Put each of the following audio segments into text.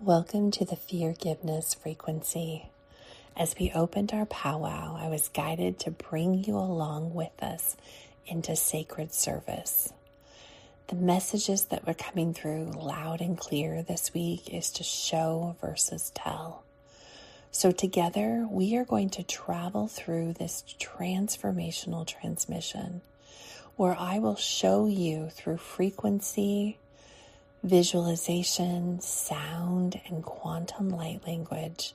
Welcome to the Forgiveness frequency. As we opened our powwow, I was guided to bring you along with us into sacred service. The messages that were coming through loud and clear this week is to show versus tell. So together, we are going to travel through this transformational transmission where I will show you through frequency, visualization, sound, and quantum light language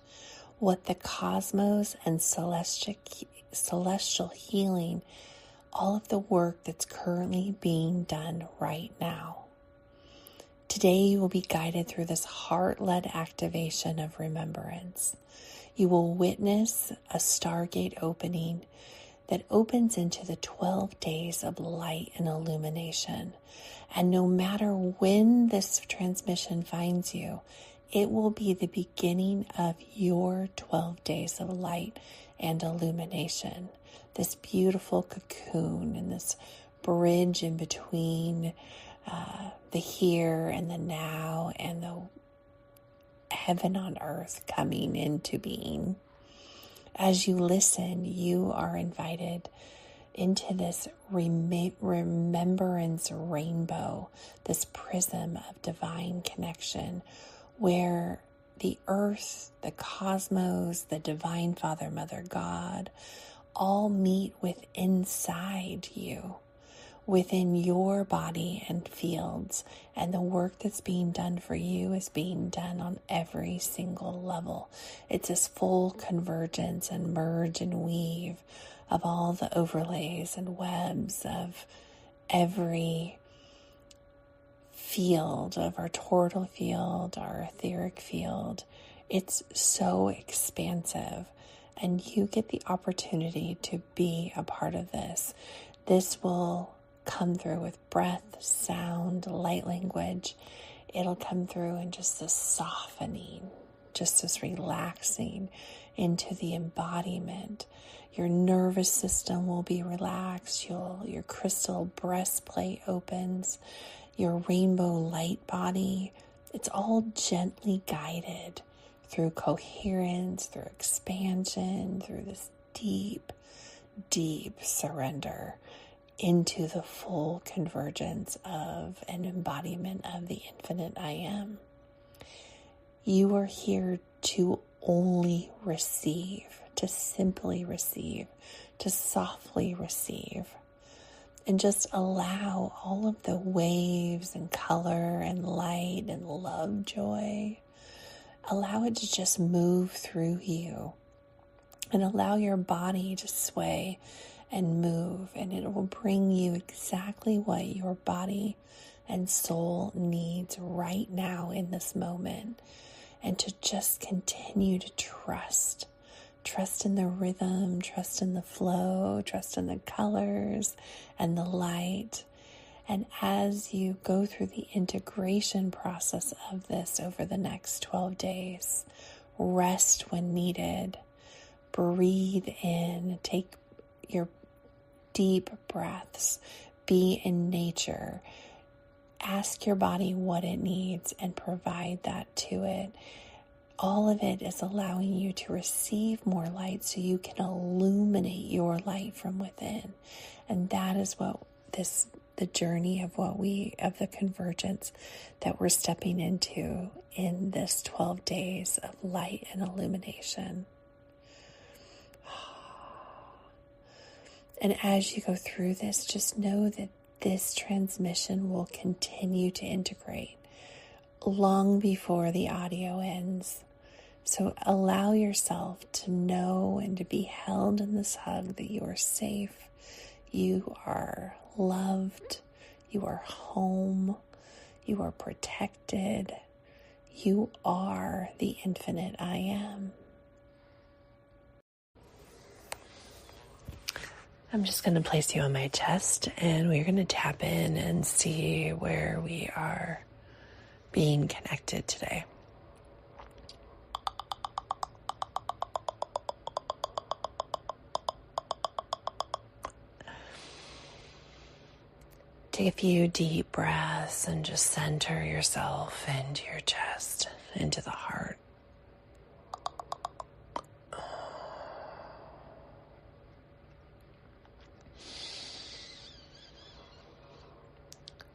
what the cosmos and celestial healing, all of the work that's currently being done right now. Today you will be guided through this heart-led activation of remembrance. You will witness a stargate opening that opens into the 12 days of light and illumination. And no matter when this transmission finds you, it will be the beginning of your 12 days of light and illumination. This beautiful cocoon and this bridge in between the here and the now and the heaven on earth coming into being. As you listen, you are invited into this remembrance rainbow, this prism of divine connection, where the earth, the cosmos, the divine Father, Mother, God, all meet inside you, within your body and fields, and the work that's being done for you is being done on every single level. It's this full convergence and merge and weave of all the overlays and webs of every field of our tortal field, our etheric field. It's so expansive, and you get the opportunity to be a part of this. This will come through with breath, sound, light language. It'll come through in just this softening, just this relaxing into the embodiment. Your nervous system will be relaxed. Your crystal breastplate opens. Your rainbow light body, it's all gently guided through coherence, through expansion, through this deep, deep surrender into the full convergence of an embodiment of the infinite I am. You are here to only receive, to simply receive, to softly receive, and just allow all of the waves and color and light and love, joy, allow it to just move through you, and allow your body to sway and move, and it will bring you exactly what your body and soul needs right now in this moment. And to just continue to trust in the rhythm, trust in the flow, trust in the colors and the light. And as you go through the integration process of this over the next 12 days, rest when needed, breathe in, take your deep breaths, be in nature, ask your body what it needs and provide that to it. All of it is allowing you to receive more light so you can illuminate your light from within. And that is what the journey of the convergence that we're stepping into in this 12 days of light and illumination. And as you go through this, just know that this transmission will continue to integrate long before the audio ends. So allow yourself to know and to be held in this hug that you are safe, you are loved, you are home, you are protected, you are the infinite I am. I'm just going to place you on my chest, and we're going to tap in and see where we are being connected today. Take a few deep breaths and just center yourself into your chest, into the heart.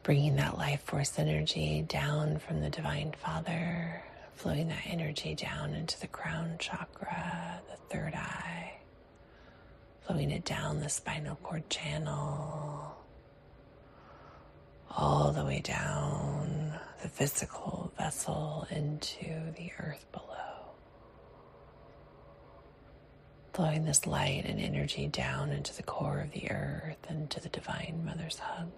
Bringing that life force energy down from the Divine Father, flowing that energy down into the crown chakra, the third eye, flowing it down the spinal cord channel, all the way down the physical vessel into the earth below. Flowing this light and energy down into the core of the earth and to the Divine Mother's hug.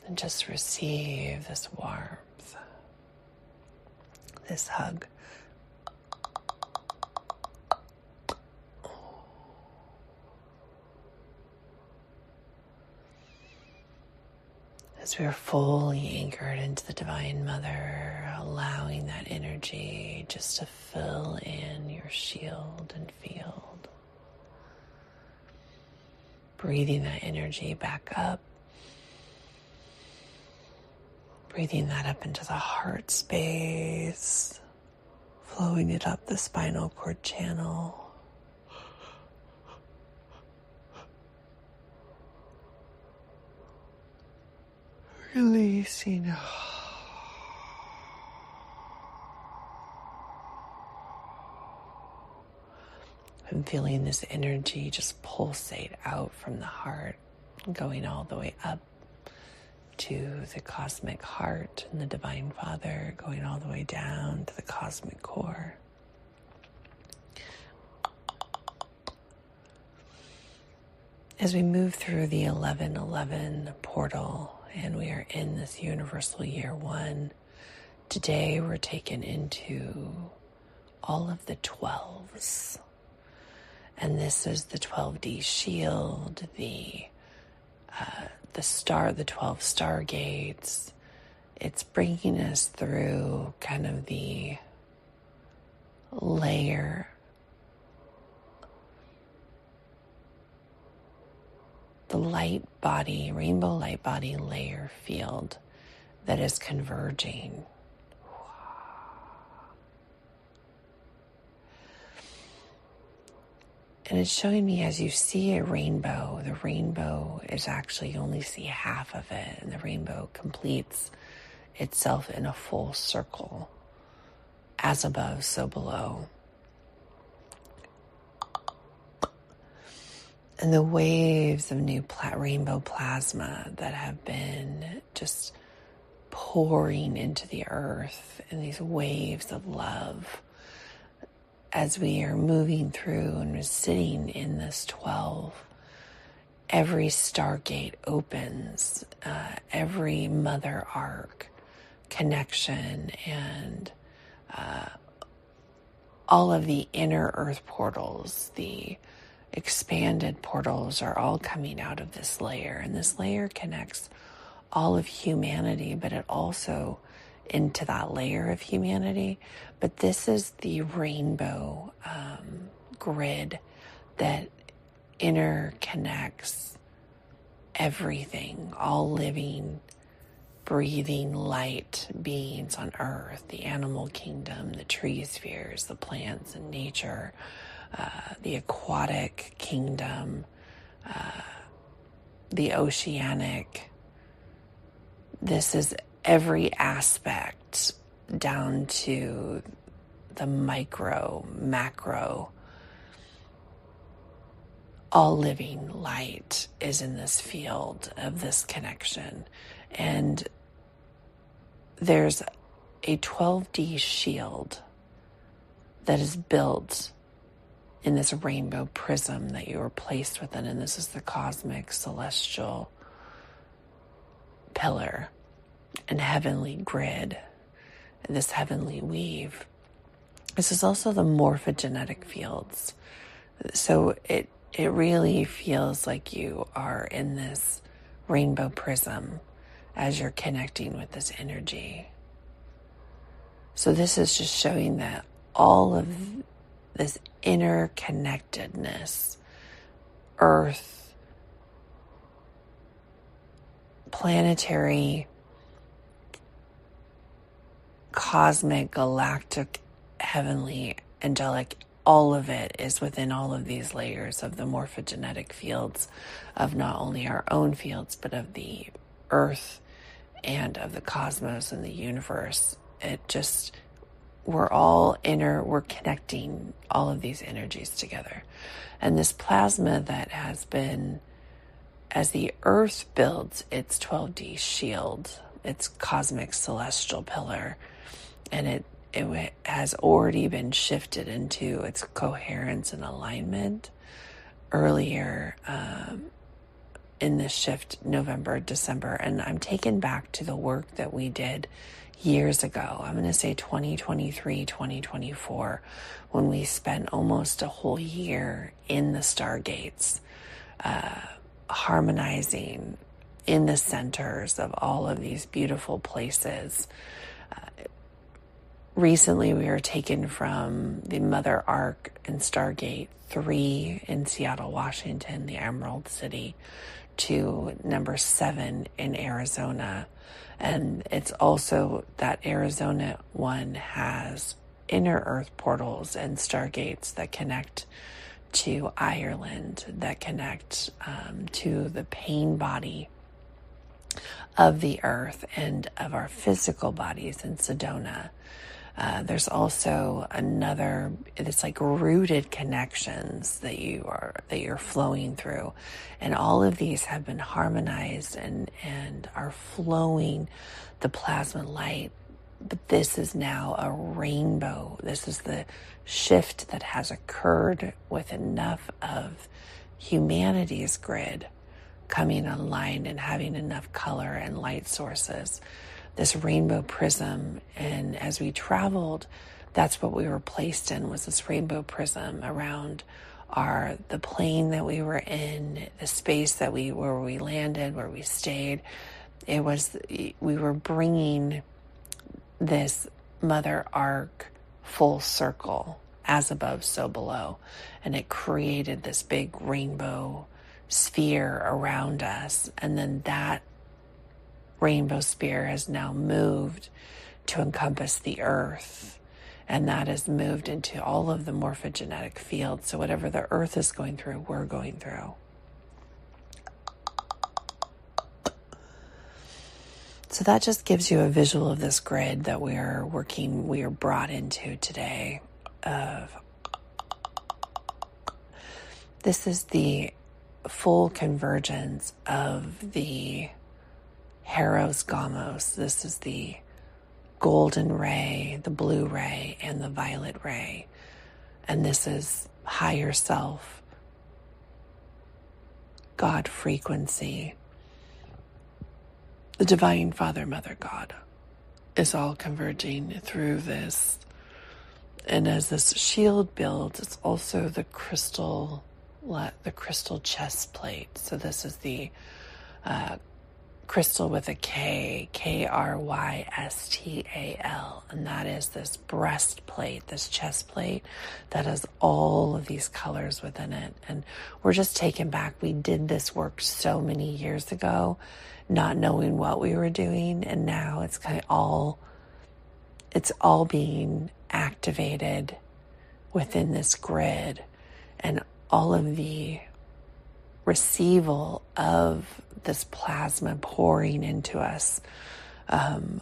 And just receive this warmth, this hug. As we are fully anchored into the Divine Mother, allowing that energy just to fill in your shield and field. Breathing that energy back up. Breathing that up into the heart space. Flowing it up the spinal cord channel. Releasing. I'm feeling this energy just pulsate out from the heart, going all the way up to the cosmic heart and the Divine Father, going all the way down to the cosmic core. As we move through the 1111 portal, and we are in this universal year one, today we're taken into all of the 12s. And this is the 12D shield, the 12 stargates. It's bringing us through kind of the layer, the light body, rainbow light body layer field that is converging. And it's showing me, as you see a rainbow, the rainbow is actually, you only see half of it, and the rainbow completes itself in a full circle. As above, so below. And the waves of new rainbow plasma that have been just pouring into the earth, and these waves of love, as we are moving through and we're sitting in this 12, every stargate opens, every mother arc connection, and all of the inner earth portals, the expanded portals, are all coming out of this layer. And this layer connects all of humanity, but it also into that layer of humanity. But this is the rainbow grid that interconnects everything, all living, breathing light beings on earth, the animal kingdom, the tree spheres, the plants and nature, the aquatic kingdom, the oceanic. This is every aspect down to the micro, macro. All living light is in this field of this connection. And there's a 12D shield that is built in this rainbow prism that you are placed within. And this is the cosmic celestial pillar and heavenly grid, this heavenly weave. This is also the morphogenetic fields. So it really feels like you are in this rainbow prism as you're connecting with this energy. So this is just showing that all of this interconnectedness, earth, planetary, cosmic, galactic, heavenly, angelic, all of it is within all of these layers of the morphogenetic fields of not only our own fields, but of the earth and of the cosmos and the universe. We're connecting all of these energies together. And this plasma that has been, as the earth builds its 12D shield, its cosmic celestial pillar, and it has already been shifted into its coherence and alignment earlier in this shift, November, December. And I'm taken back to the work that we did years ago. I'm going to say 2023, 2024, when we spent almost a whole year in the stargates, harmonizing in the centers of all of these beautiful places. Recently, we were taken from the Mother Ark in Stargate 3 in Seattle, Washington, the Emerald City, to number 7 in Arizona. And it's also that Arizona one has inner earth portals and stargates that connect to Ireland, that connect to the pain body of the earth and of our physical bodies in Sedona. There's also another, it's like rooted connections that you're flowing through. And all of these have been harmonized and are flowing the plasma light. But this is now a rainbow. This is the shift that has occurred with enough of humanity's grid coming online and having enough color and light sources. This rainbow prism, and as we traveled, that's what we were placed in, was this rainbow prism around the plane that we were in, the space where we landed, where we stayed. We were bringing this Mother Ark full circle, as above, so below, and it created this big rainbow sphere around us, and then that rainbow sphere has now moved to encompass the earth, and that has moved into all of the morphogenetic fields. So whatever the earth is going through, we're going through. So that just gives you a visual of this grid that we are brought into today. This is the full convergence of the Heros Gamos. This is the golden ray, the blue ray, and the violet ray. And this is higher self, God frequency. The Divine Father, Mother, God is all converging through this. And as this shield builds, it's also the crystal chest plate. So this is the crystal with a K, Krystal, and that is this breastplate, this chest plate that has all of these colors within it. And we're just taken back. We did this work so many years ago, not knowing what we were doing, and now it's all being activated within this grid, and all of the receival of this plasma pouring into us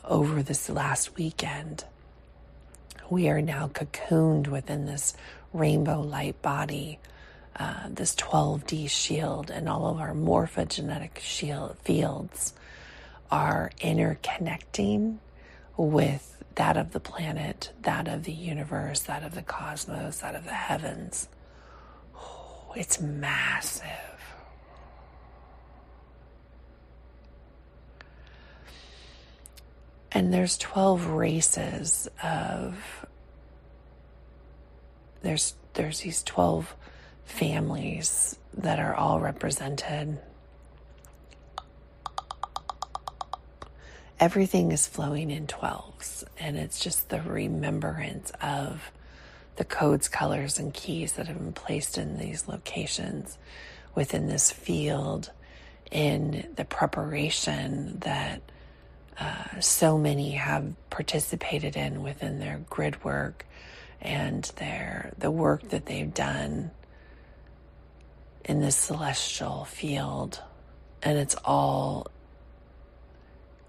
over this last weekend. We are now cocooned within this rainbow light body, this 12D shield, and all of our morphogenetic fields are interconnecting with that of the planet, that of the universe, that of the cosmos, that of the heavens. Oh, it's massive. And there's 12 races there's these 12 families that are all represented. Everything is flowing in 12s, and it's just the remembrance of the codes, colors, and keys that have been placed in these locations within this field in the preparation that so many have participated in within their grid work and the work that they've done in this celestial field. And it's all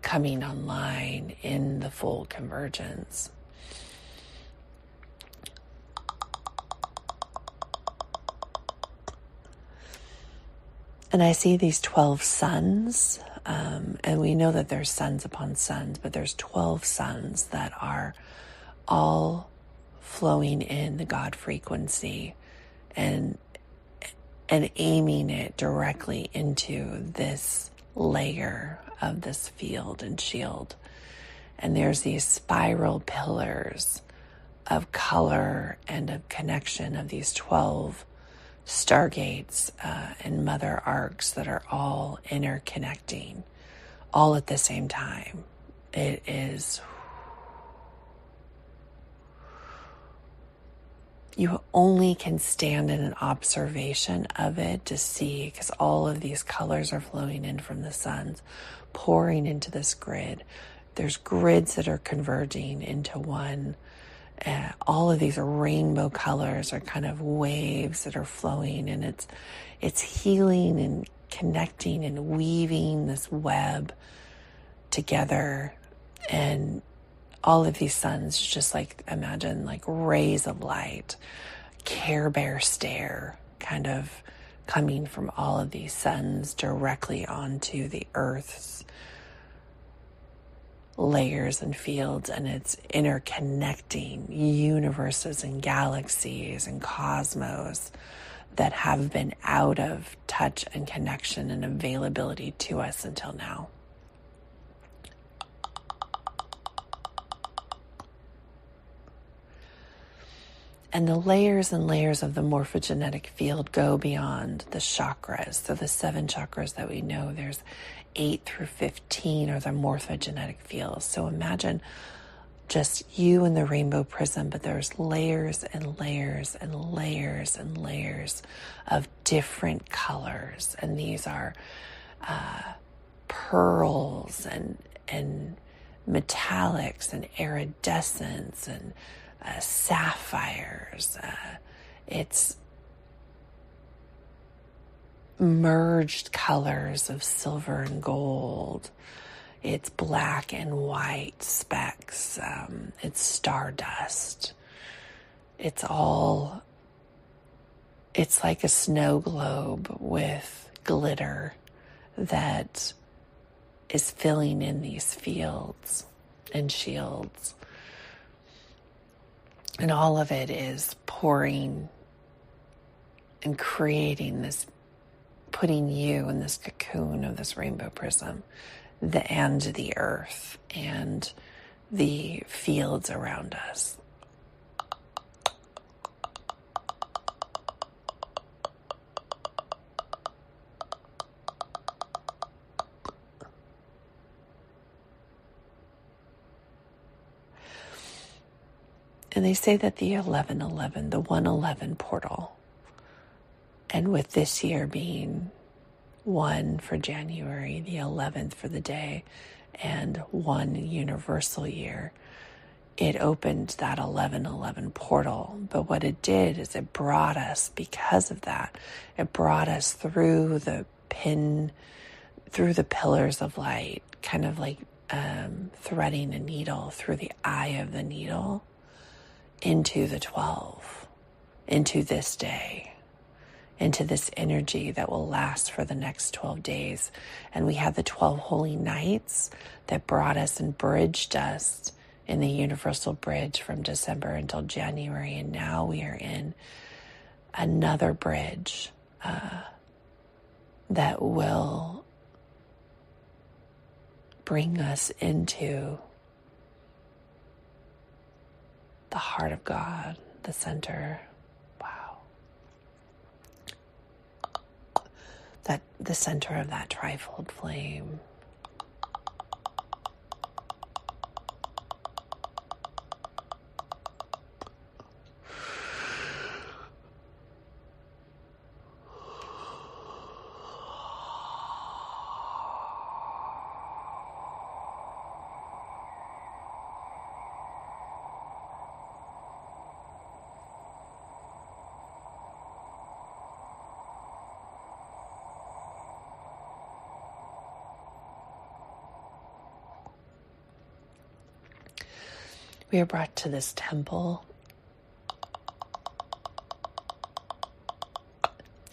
coming online in the full convergence. And I see these 12 suns, and we know that there's suns upon suns, but there's 12 suns that are all flowing in the God frequency and aiming it directly into this layer of this field and shield. And there's these spiral pillars of color and of connection of these 12 stargates and mother arcs that are all interconnecting all at the same time. It is, you only can stand in an observation of it to see, because all of these colors are flowing in from the suns, pouring into this grid. There's grids that are converging into one. All of these rainbow colors are kind of waves that are flowing, and it's healing and connecting and weaving this web together. And all of these suns, just like imagine like rays of light, Care Bear stare kind of coming from all of these suns directly onto the Earth's layers and fields, and it's interconnecting universes and galaxies and cosmos that have been out of touch and connection and availability to us until now. And the layers and layers of the morphogenetic field go beyond the chakras. So the 7 chakras that we know, there's 8 through 15 are the morphogenetic fields. So imagine just you and the rainbow prism, but there's layers and layers and layers and layers of different colors. And these are pearls and metallics and iridescence and sapphires. It's merged colors of silver and gold. It's black and white specks. It's stardust. It's like a snow globe with glitter that is filling in these fields and shields. And all of it is pouring and creating this, putting you in this cocoon of this rainbow prism, and the earth and the fields around us. And they say that the 1111, the 111 portal, and with this year being 1 for January, the 11th for the day, and 1 universal year, it opened that 1111 portal. But what it did is it brought us, because of that, it brought us through the pillars of light, kind of like threading a needle through the eye of the needle, into the 12, into this day, into this energy that will last for the next 12 days. And we had the 12 holy nights that brought us and bridged us in the universal bridge from December until January. And now we are in another bridge that will bring us into the heart of God, the center. Wow. That the center of that trifold flame. We are brought to this temple,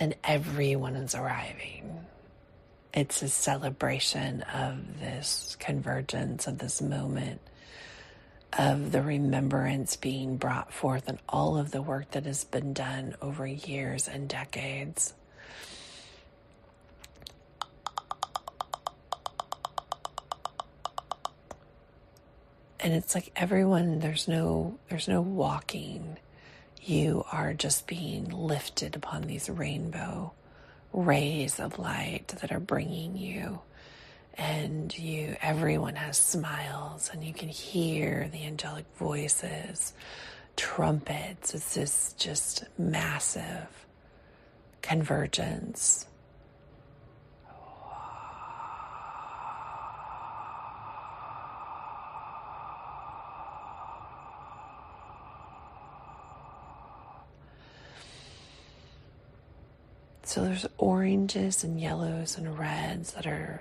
and everyone is arriving. It's a celebration of this convergence, of this moment, of the remembrance being brought forth and all of the work that has been done over years and decades. And it's like everyone, there's no walking. You are just being lifted upon these rainbow rays of light that are bringing you. And everyone has smiles, and you can hear the angelic voices, trumpets. It's this just massive convergence. So there's oranges and yellows and reds that are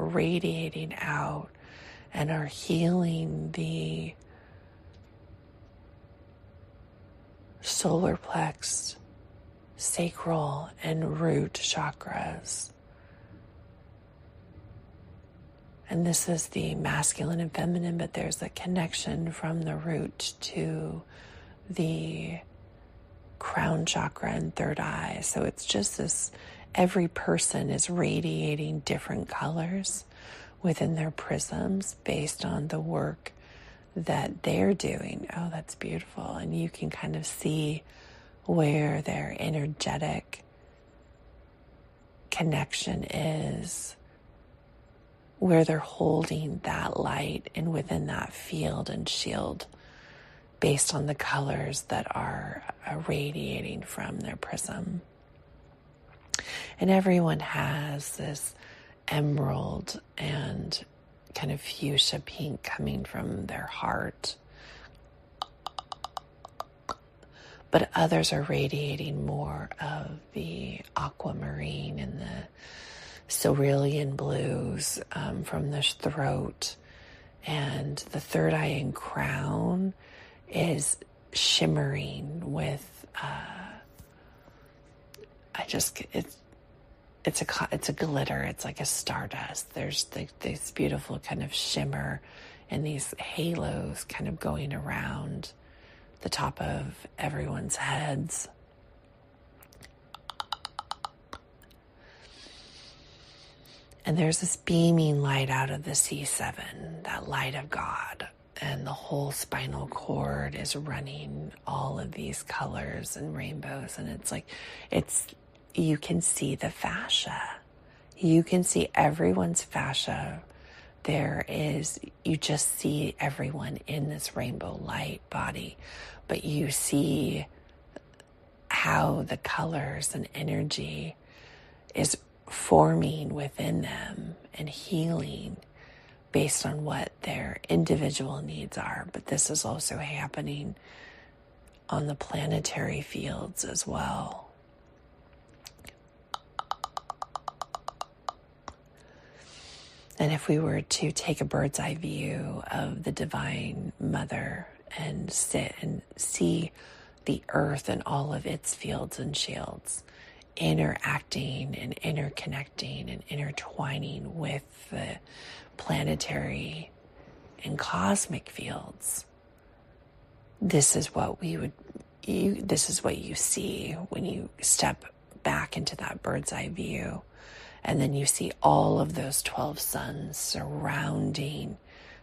radiating out and are healing the solar plex, sacral, and root chakras. And this is the masculine and feminine, but there's a connection from the root to the crown chakra and third eye. So it's just this, every person is radiating different colors within their prisms based on the work that they're doing. Oh, that's beautiful. And you can kind of see where their energetic connection is, where they're holding that light and within that field and shield based on the colors that are radiating from their prism. And everyone has this emerald and kind of fuchsia pink coming from their heart. But others are radiating more of the aquamarine and the cerulean blues from the throat. And the third eye and crown is shimmering with it's a glitter. It's like a stardust. There's this beautiful kind of shimmer and these halos kind of going around the top of everyone's heads. And there's this beaming light out of the C7, that light of God. And the whole spinal cord is running all of these colors and rainbows. And it's like, you can see the fascia. You can see everyone's fascia. You just see everyone in this rainbow light body. But you see how the colors and energy is forming within them and healing based on what their individual needs are. But this is also happening on the planetary fields as well. And if we were to take a bird's eye view of the Divine Mother and sit and see the earth and all of its fields and shields interacting and interconnecting and intertwining with the planetary and cosmic fields, this is what you see when you step back into that bird's eye view. And then you see all of those 12 suns surrounding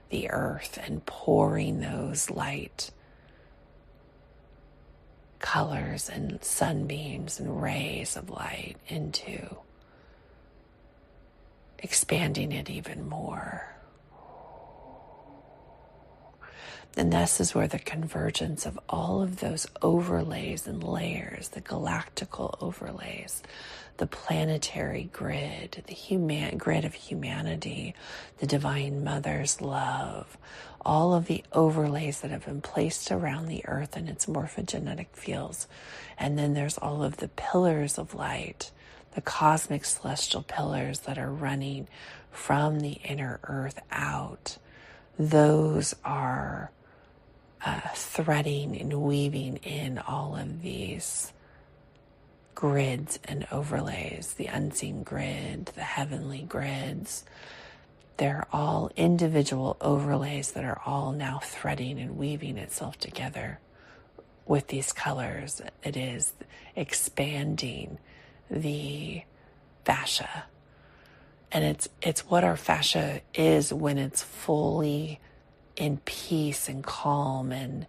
the earth and pouring those light colors and sunbeams and rays of light into expanding it even more. And this is where the convergence of all of those overlays and layers, the galactical overlays, the planetary grid, the grid of humanity, the Divine Mother's love, all of the overlays that have been placed around the earth and its morphogenetic fields. And then there's all of the pillars of light, the cosmic celestial pillars that are running from the inner earth out. those are threading and weaving in all of these grids and overlays, the unseen grid, the heavenly grids. They're all individual overlays that are all now threading and weaving itself together with these colors. It is expanding the fascia. And it's what our fascia is when it's fully in peace and calm and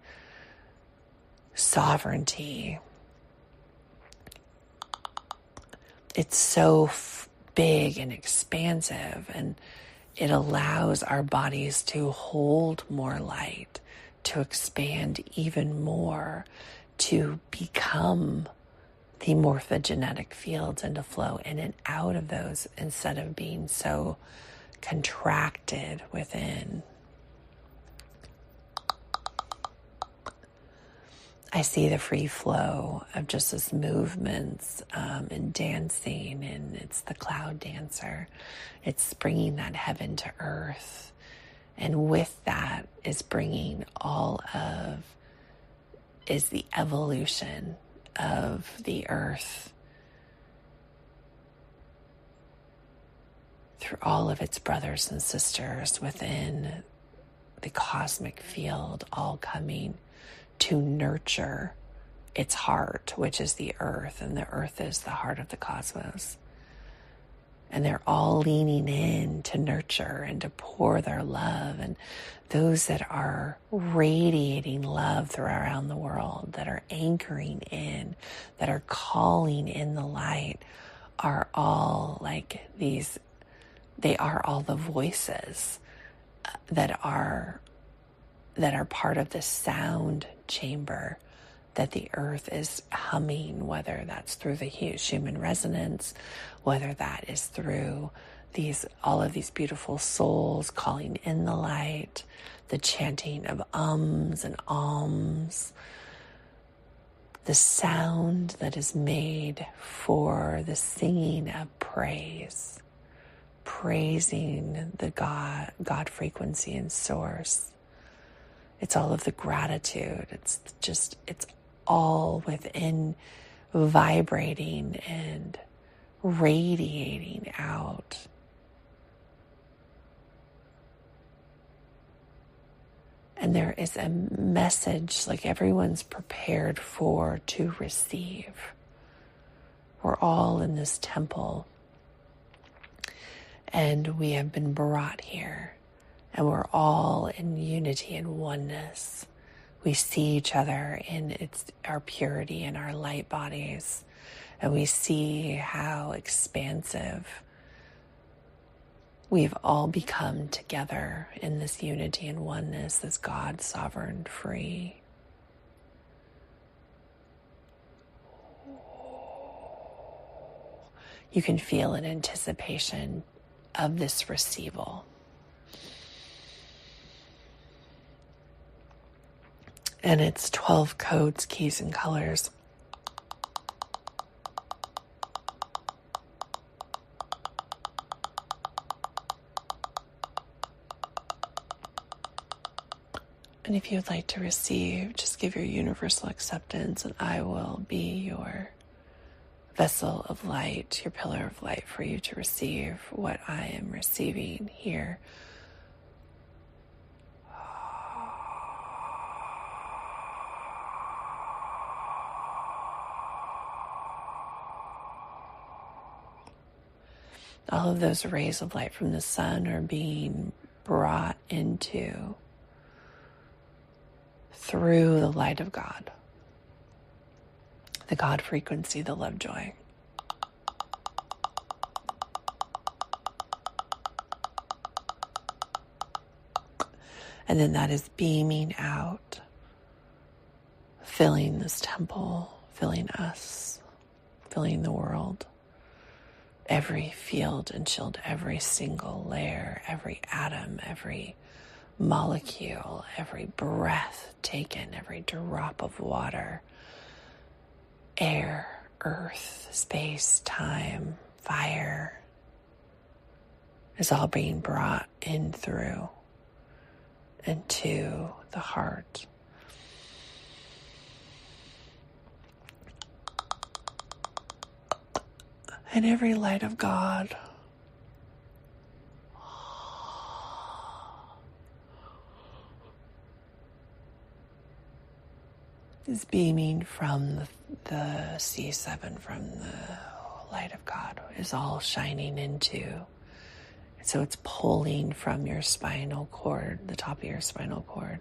sovereignty. It's so big and expansive, and it allows our bodies to hold more light, to expand even more, to become the morphogenetic fields and to flow in and out of those instead of being so contracted within. I see the free flow of just this movements and dancing, and it's the cloud dancer. It's bringing that heaven to earth. And with that is bringing is the evolution of the earth through all of its brothers and sisters within the cosmic field, all coming to nurture its heart, which is the earth, and the earth is the heart of the cosmos. And they're all leaning in to nurture and to pour their love. And those that are radiating love around the world, that are anchoring in, that are calling in the light, are all like these, they are all the voices that are part of the sound chamber that the earth is humming, whether that's through the human resonance, whether that is through all of these beautiful souls calling in the light, the chanting of ums and ahs, the sound that is made for the singing of praise, praising the God frequency and source. It's all of the gratitude. It's all within, vibrating and radiating out. And there is a message like everyone's prepared for to receive. We're all in this temple, and we have been brought here. And we're all in unity and oneness. We see each other in our purity and our light bodies. And we see how expansive we've all become together in this unity and oneness, this God sovereign free. You can feel an anticipation of this receival. And it's 12 codes, keys, and colors. And if you'd like to receive, just give your universal acceptance, and I will be your vessel of light, your pillar of light for you to receive what I am receiving here. All of those rays of light from the sun are being brought into through the light of God, the God frequency, the love joy. And then that is beaming out, filling this temple, filling us, filling the world. Every field and shield, every single layer, every atom, every molecule, every breath taken, every drop of water, air, earth, space, time, fire is all being brought in through into the heart. And every light of God is beaming from the C7, from the light of God, is all shining into. So it's pulling from your spinal cord, the top of your spinal cord.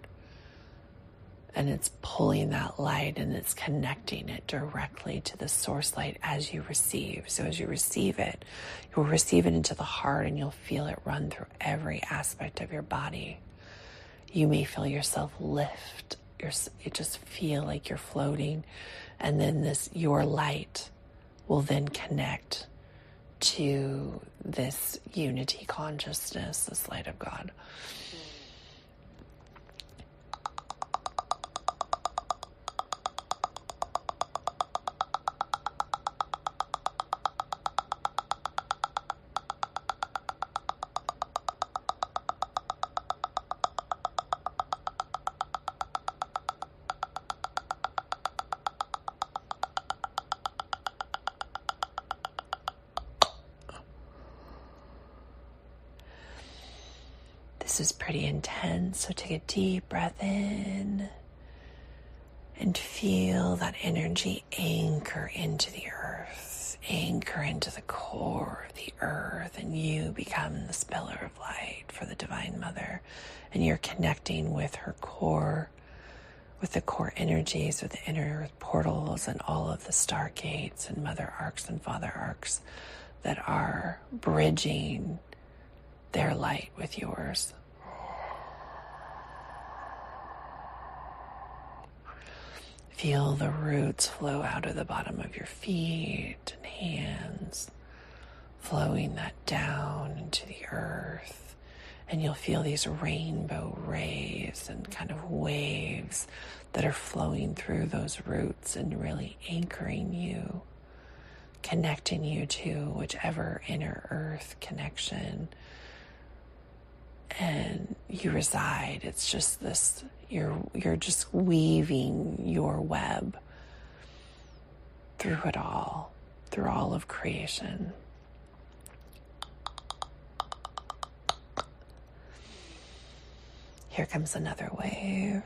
And it's pulling that light and it's connecting it directly to the source light as you receive. So as you receive it, you'll receive it into the heart and you'll feel it run through every aspect of your body. You may feel yourself lift. You just feel like you're floating. And then your light will then connect to this unity consciousness, this light of God. This is pretty intense, so take a deep breath in and feel that energy anchor into the earth, anchor into the core of the earth, and you become this pillar of light for the Divine Mother. And you're connecting with her core, with the core energies, with the inner portals and all of the stargates and mother arcs and father arcs that are bridging their light with yours. Feel the roots flow out of the bottom of your feet and hands, flowing that down into the earth. And you'll feel these rainbow rays and kind of waves that are flowing through those roots and really anchoring you, connecting you to whichever inner earth connection and you reside. It's just this, you're just weaving your web through it all, through all of creation. Here comes another wave.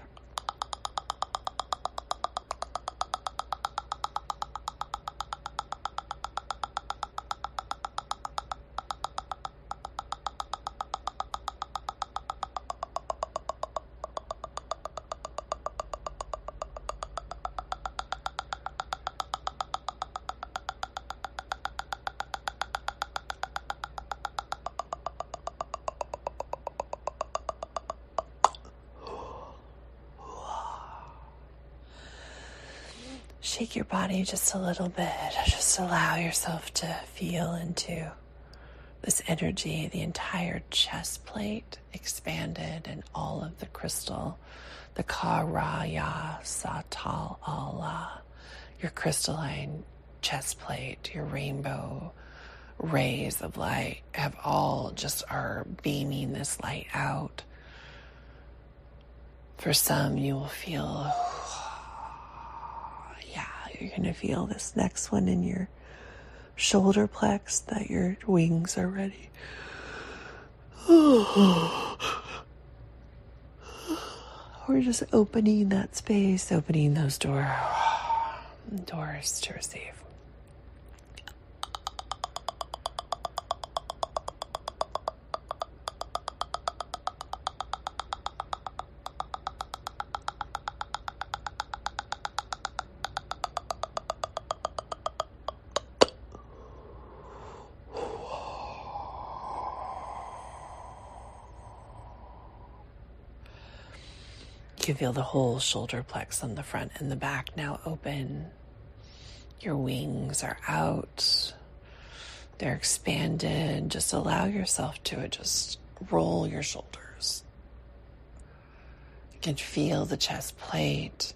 Shake your body just a little bit. Just allow yourself to feel into this energy. The entire chest plate expanded and all of the crystal, the Ka, Ra, Ya, Sa, Tal, Allah, your crystalline chest plate, your rainbow rays of light have all just are beaming this light out. For some, you will feel, you're going to feel this next one in your shoulder plex, that your wings are ready. We're just opening that space, opening those doors to receive. You can feel the whole shoulder plex on the front and the back now open. Your wings are out. They're expanded. Just allow yourself to just roll your shoulders. You can feel the chest plate,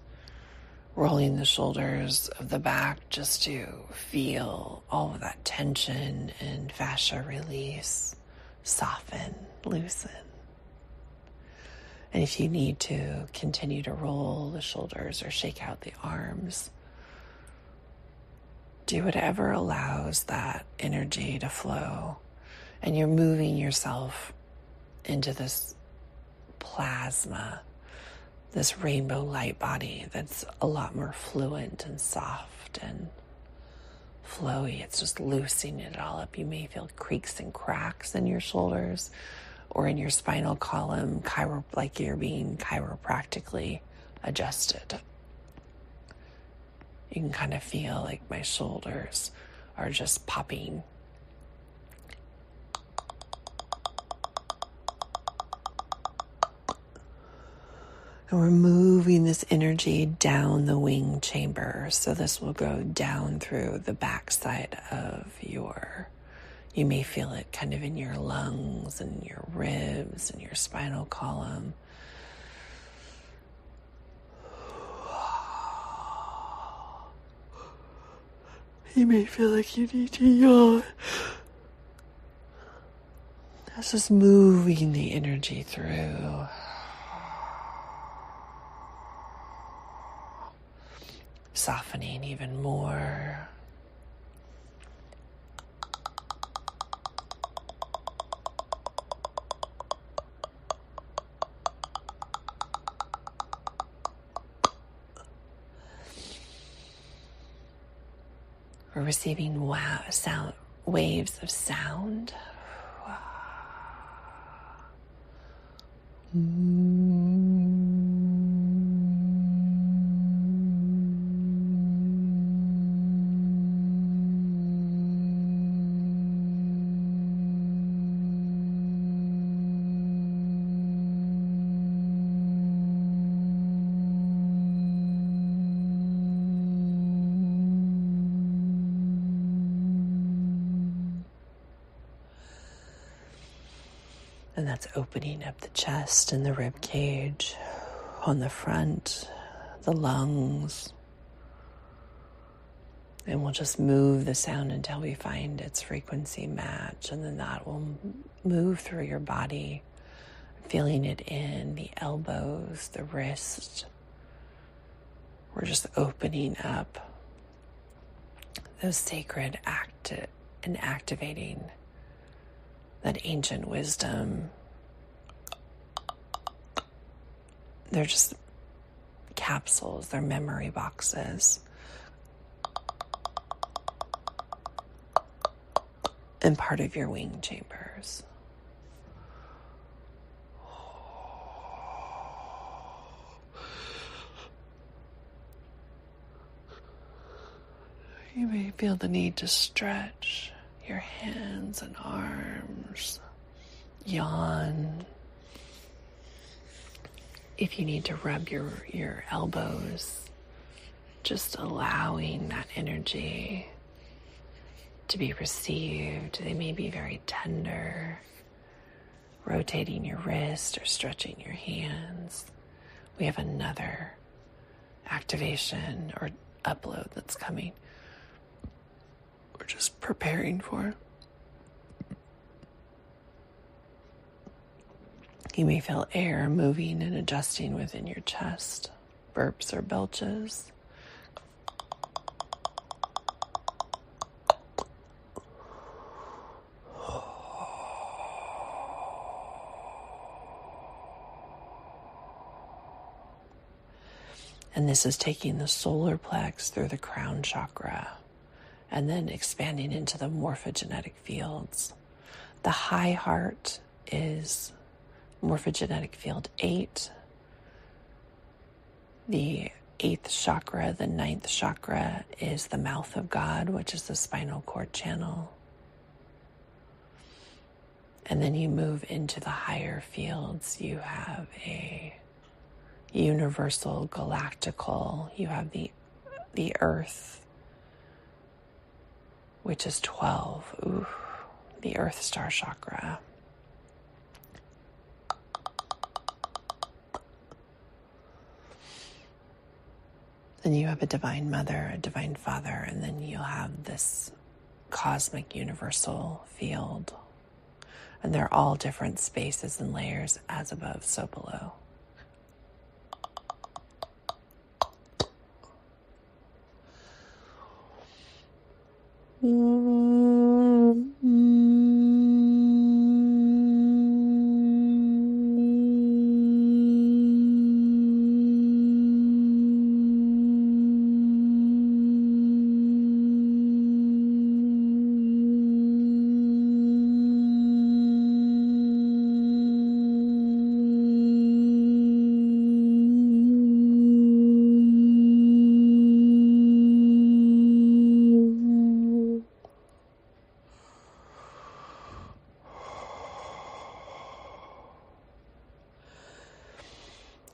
rolling the shoulders of the back just to feel all of that tension and fascia release, soften, loosen. And if you need to, continue to roll the shoulders or shake out the arms. Do whatever allows that energy to flow. And you're moving yourself into this plasma, this rainbow light body that's a lot more fluent and soft and flowy. It's just loosening it all up. You may feel creaks and cracks in your shoulders or in your spinal column, like you're being chiropractically adjusted. You can kind of feel like my shoulders are just popping. And we're moving this energy down the wing chamber. So this will go down through the backside of you may feel it kind of in your lungs and your ribs and your spinal column. You may feel like you need to yawn. This is moving the energy through. Softening even more. We're receiving waves of sound. And that's opening up the chest and the rib cage on the front, the lungs. And we'll just move the sound until we find its frequency match. And then that will move through your body, feeling it in the elbows, the wrist. We're just opening up those sacred and activating that ancient wisdom. They're just capsules, they're memory boxes. And part of your wing chambers. You may feel the need to stretch your hands and arms, yawn. If you need to rub your elbows, just allowing that energy to be received. They may be very tender, rotating your wrist or stretching your hands. We have another activation or upload that's coming. We're just preparing for. You may feel air moving and adjusting within your chest, burps or belches. And this is taking the solar plex through the crown chakra and then expanding into the morphogenetic fields. The high heart is morphogenetic field 8. The 8th chakra, the 9th chakra, is the mouth of God, which is the spinal cord channel. And then you move into the higher fields. You have a universal, galactical. You have the earth, which is 12. Ooh, the earth star chakra. Then you have a divine mother, a divine father, and then you'll have this cosmic universal field. And they're all different spaces and layers, as above, so below.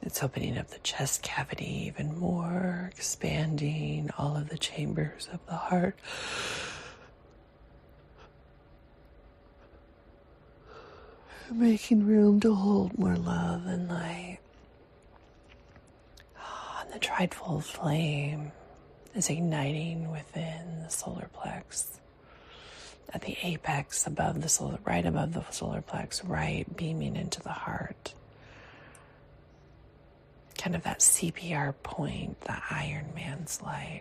It's opening up the chest cavity even more, expanding all of the chambers of the heart. Making room to hold more love and light. And the Trifold Flame is igniting within the solar plex. At the apex above the solar, right above the solar plex, right beaming into the heart. Kind of that CPR point, the Iron Man's light.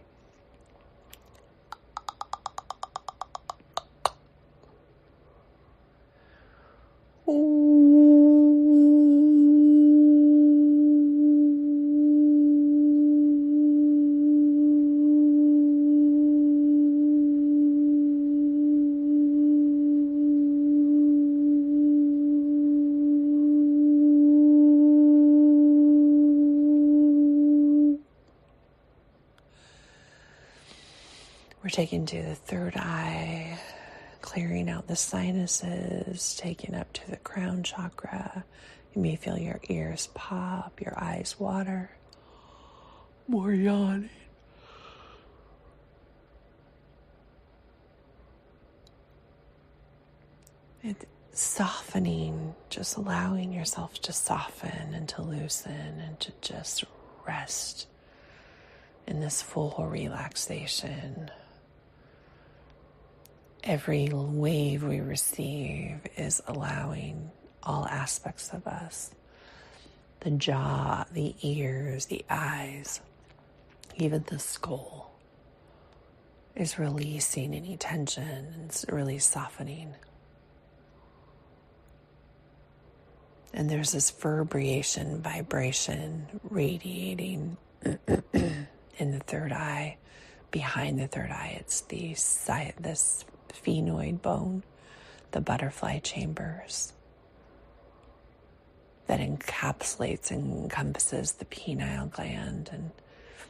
We're taking to the third eye, clearing out the sinuses, taking up to the crown chakra. You may feel your ears pop, your eyes water, more yawning. And softening, just allowing yourself to soften and to loosen and to just rest in this full relaxation. Every wave we receive is allowing all aspects of us, the jaw, the ears, the eyes, even the skull, is releasing any tension and it's really softening. And there's this vibration radiating in the third eye. Behind the third eye, it's this sphenoid bone, the butterfly chambers, that encapsulates and encompasses the pineal gland and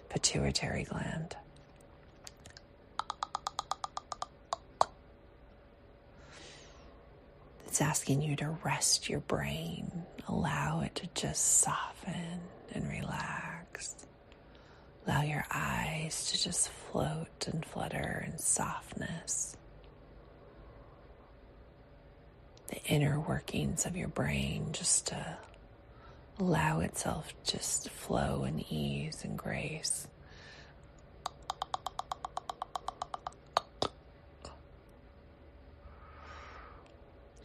pituitary gland. It's asking you to rest your brain, allow it to just soften and relax. Allow your eyes to just float and flutter in softness. The inner workings of your brain just to allow itself just to flow in ease and grace.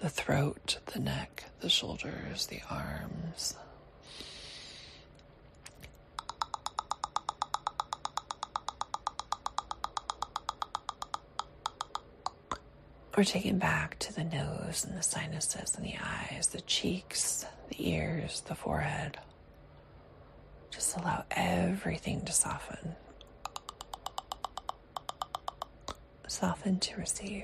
The throat, the neck, the shoulders, the arms. We're taking back to the nose and the sinuses and the eyes, the cheeks, the ears, the forehead. Just allow everything to soften. Soften to receive.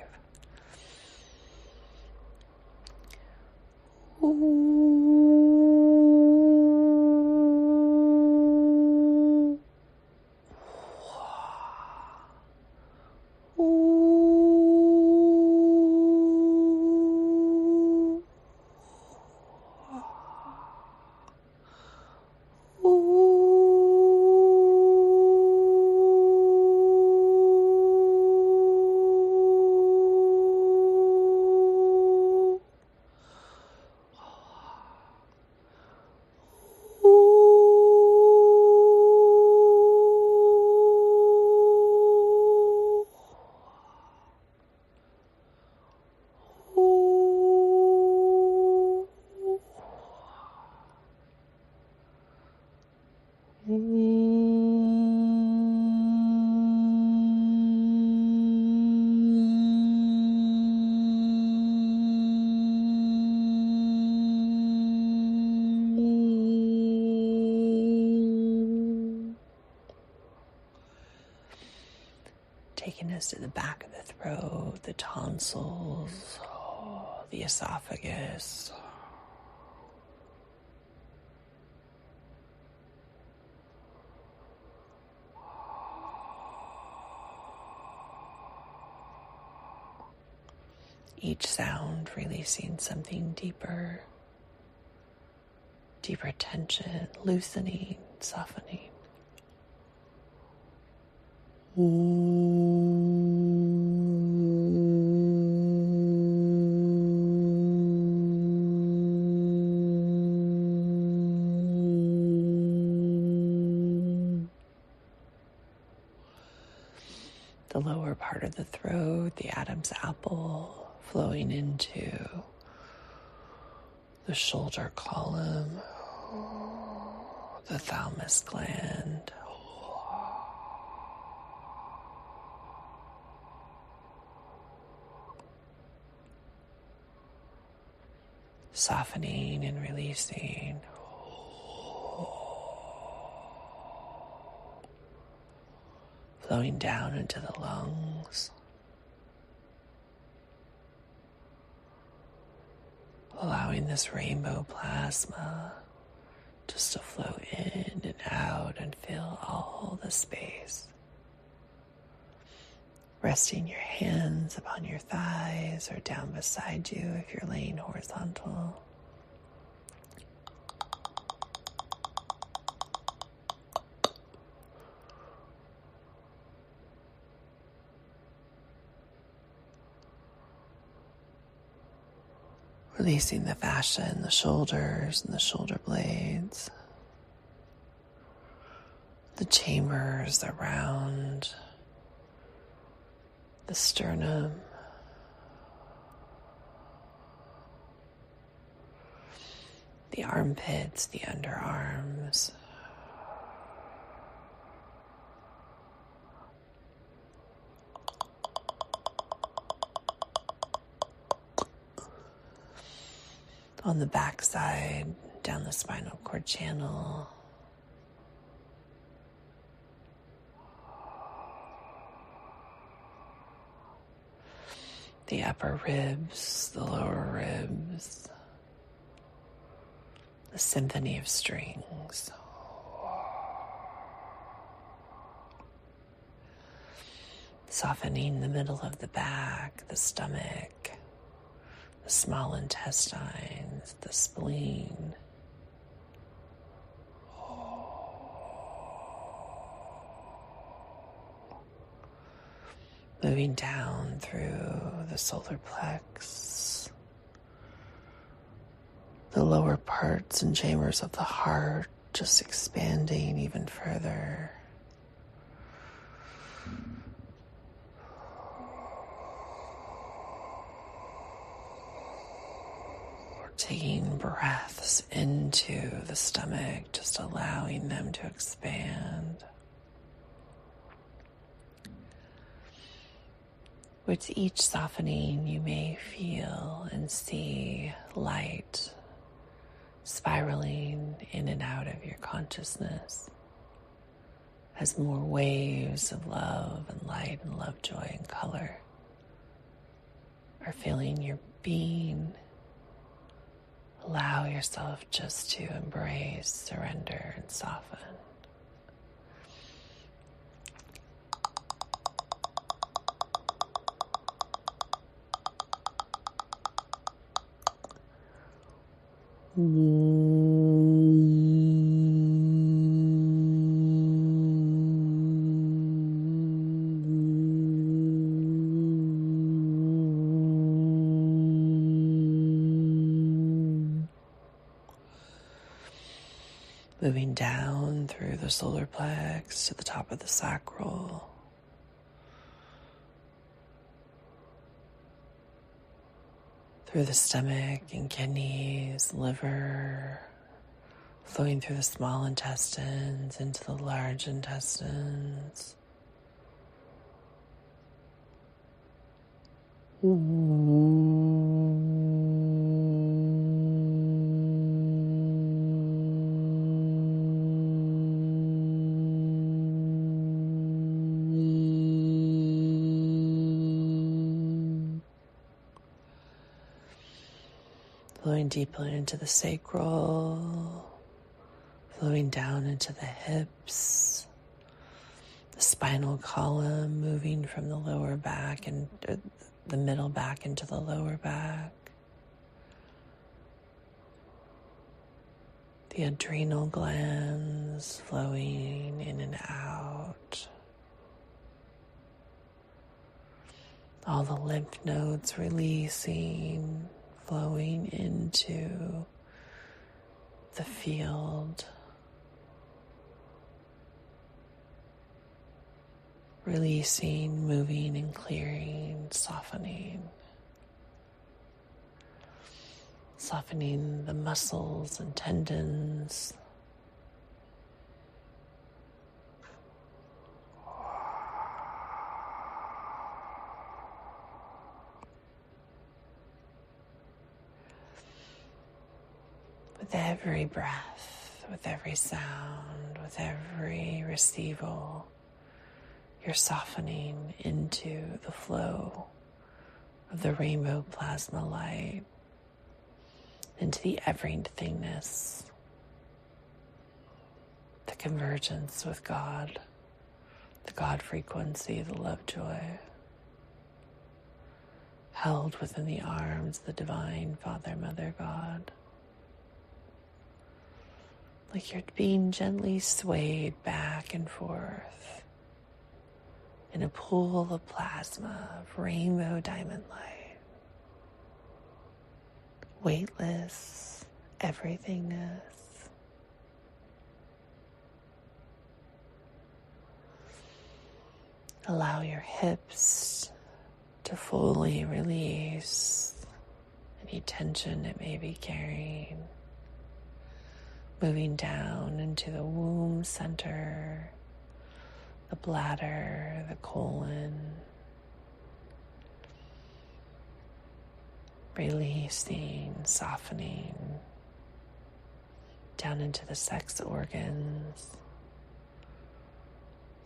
taking us to the back of the throat, the tonsils, the esophagus. Each sound releasing something deeper, deeper tension, loosening, softening. The lower part of the throat, the Adam's apple, flowing into the shoulder column, the thalamus gland. Softening and releasing. Flowing down into the lungs. Allowing this rainbow plasma just to flow in and out and fill all the space. Resting your hands upon your thighs or down beside you if you're laying horizontal. Releasing the fascia in the shoulders and the shoulder blades, the chambers around the sternum, the armpits, the underarms, on the backside, down the spinal cord channel. The upper ribs, the lower ribs, the symphony of strings. Softening the middle of the back, the stomach, the small intestines, the spleen. Moving down through the solar plex, the lower parts and chambers of the heart, just expanding even further. Taking breaths into the stomach, just allowing them to expand. With each softening, you may feel and see light spiraling in and out of your consciousness as more waves of love and light and love, joy and color are filling your being. Allow yourself just to embrace, surrender, and soften. Moving down through the solar plex to the top of the sacral. Through the stomach and kidneys, liver, flowing through the small intestines into the large intestines. flowing deeply into the sacral, flowing down into the hips, the spinal column, moving from the lower back and the middle back into the lower back. The adrenal glands flowing in and out. All the lymph nodes releasing, flowing into the field. Releasing, moving and clearing, softening. Softening the muscles and tendons. With every breath, with every sound, with every receival, you're softening into the flow of the rainbow plasma light, into the everythingness, the convergence with God, the God frequency, the love joy, held within the arms of the divine Father, Mother, God. Like you're being gently swayed back and forth in a pool of plasma, of rainbow diamond light. Weightless everythingness. Allow your hips to fully release any tension it may be carrying. Moving down into the womb center, the bladder, the colon. Releasing, softening, down into the sex organs,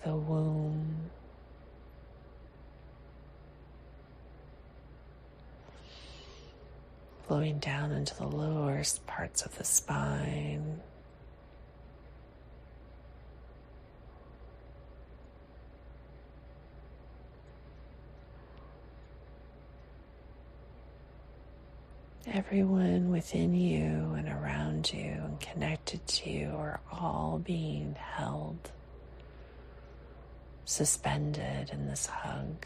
the womb, flowing down into the lowest parts of the spine, everyone within you and around you and connected to you are all being held, suspended in this hug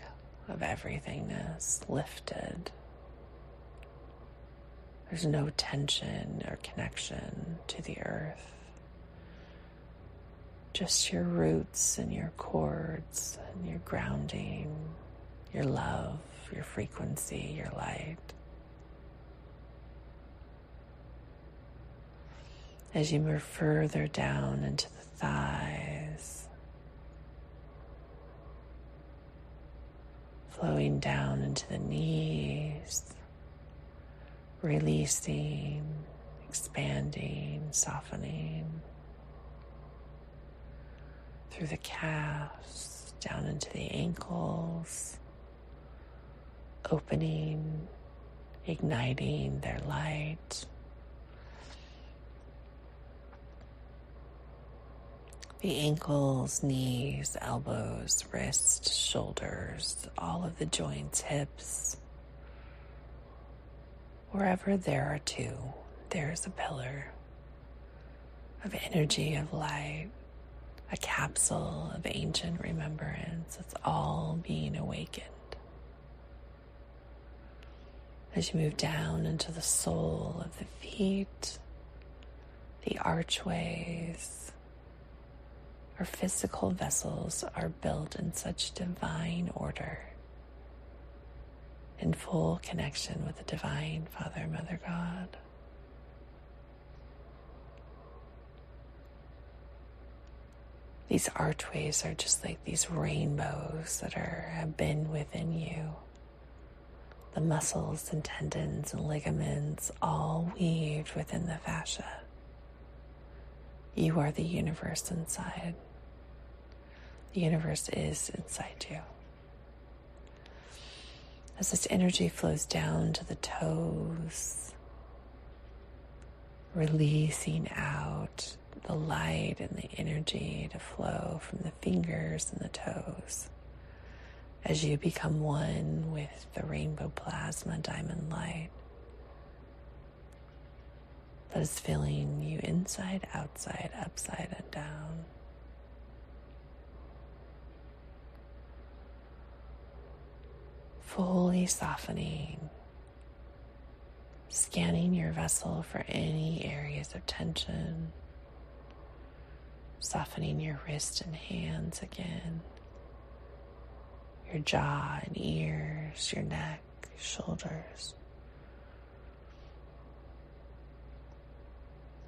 of everythingness, lifted. There's no tension or connection to the earth. Just your roots and your cords and your grounding, your love, your frequency, your light. As you move further down into the thighs, flowing down into the knees, releasing, expanding, softening, through the calves, down into the ankles, opening, igniting their light. The ankles, knees, elbows, wrists, shoulders, all of the joints, hips. Wherever there are two, there's a pillar of energy, of light, a capsule of ancient remembrance. It's all being awakened. As you move down into the sole of the feet, the archways, our physical vessels are built in such divine order, in full connection with the divine Father, Mother, God. These archways are just like these rainbows that have been within you. The muscles and tendons and ligaments all weaved within the fascia. You are the universe inside. The universe is inside you. As this energy flows down to the toes, releasing out the light and the energy to flow from the fingers and the toes as you become one with the rainbow plasma diamond light that is filling you inside, outside, upside, and down. Fully softening, scanning your vessel for any areas of tension, softening your wrists and hands again, your jaw and ears, your neck, shoulders.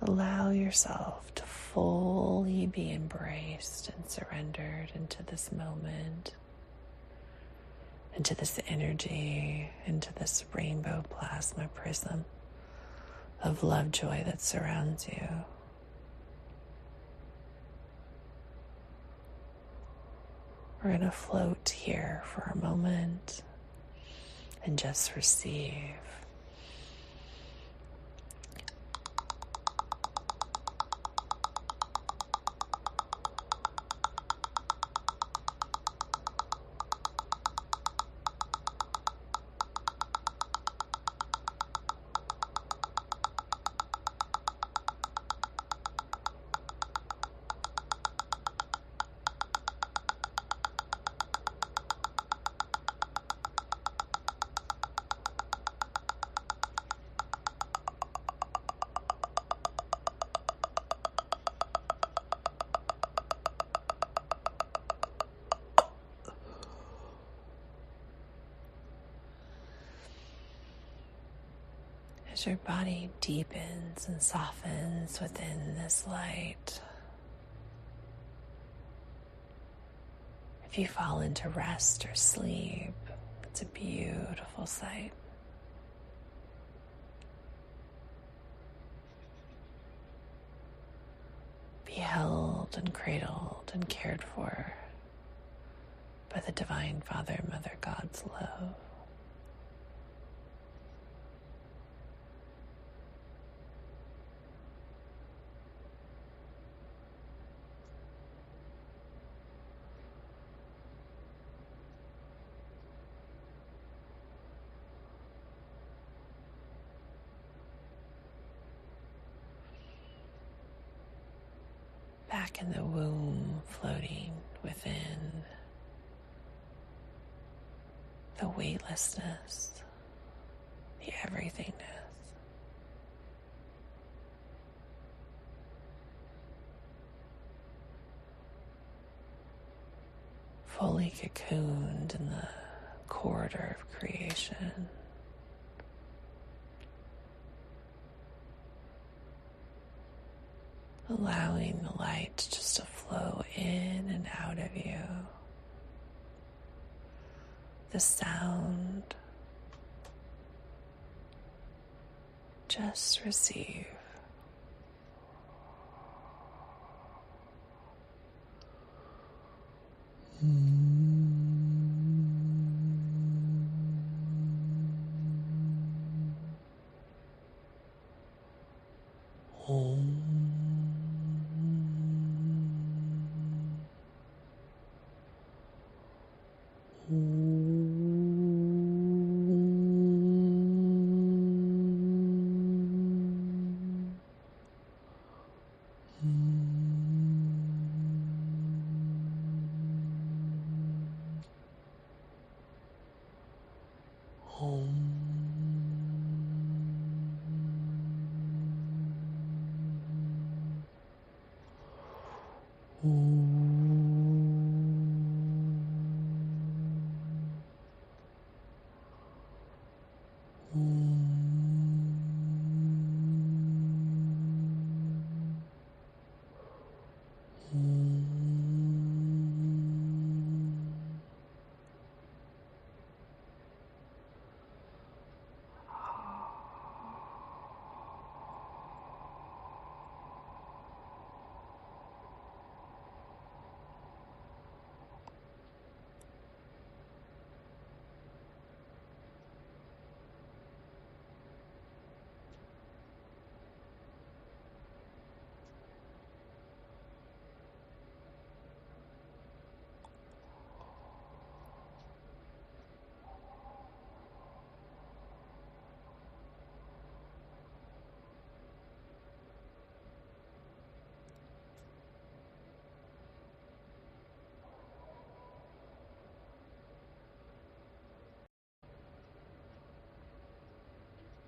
Allow yourself to fully be embraced and surrendered into this moment, into this energy, into this rainbow plasma prism of love joy that surrounds you. We're going to float here for a moment and just receive. As your body deepens and softens within this light, if you fall into rest or sleep, it's a beautiful sight. Be held and cradled and cared for by the Divine Father, Mother God's love. Back in the womb, floating within the weightlessness, the everythingness. Fully cocooned in the corridor of creation. Allowing the light just to flow in and out of you. The sound. Just receive.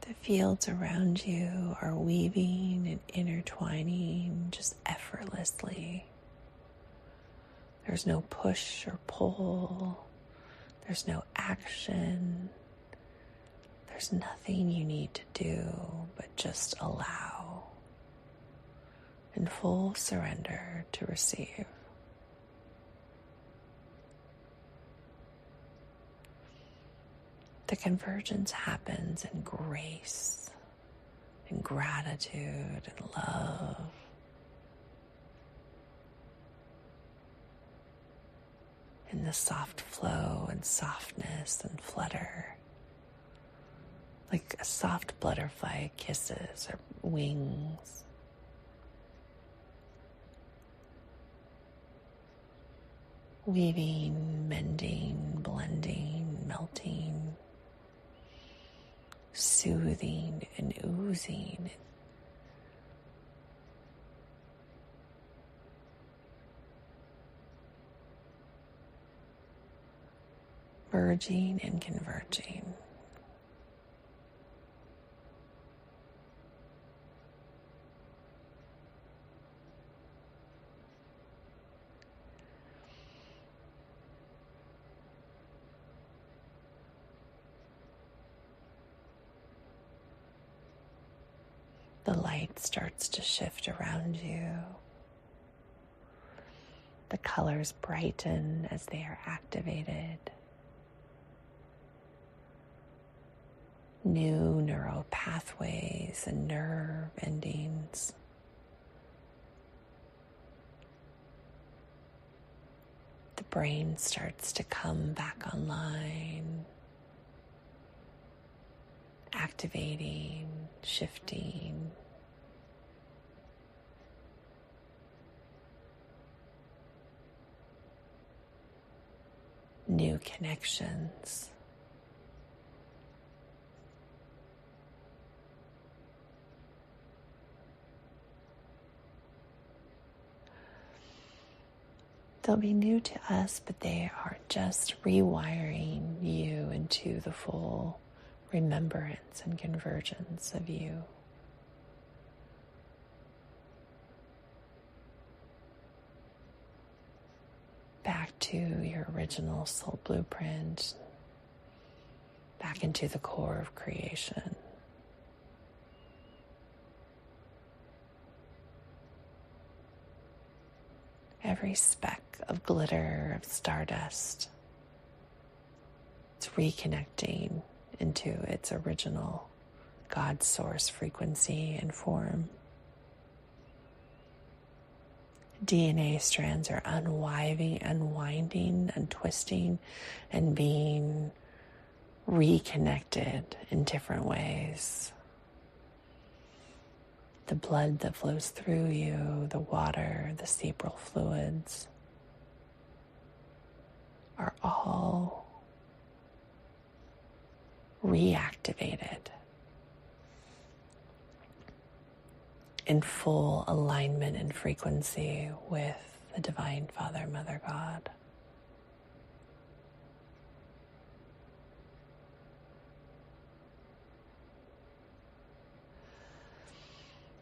The fields around you are weaving and intertwining just effortlessly. There's no push or pull. There's no action. There's nothing you need to do but just allow in full surrender to receive. The convergence happens in grace, in gratitude, and love. In the soft flow and softness and flutter, like a soft butterfly kisses or wings. Weaving, mending, blending, melting, soothing and oozing. Merging and converging. The light starts to shift around you. The colors brighten as they are activated. New neural pathways and nerve endings. The brain starts to come back online, activating, shifting. New connections. They'll be new to us, but they are just rewiring you into the full remembrance and convergence of you. Back to your original soul blueprint, back into the core of creation. Every speck of glitter, of stardust, it's reconnecting into its original God source frequency and form. DNA strands are unwinding and twisting and being reconnected in different ways. The blood that flows through you, the water, the cerebral fluids are all reactivated in full alignment and frequency with the Divine Father, Mother God.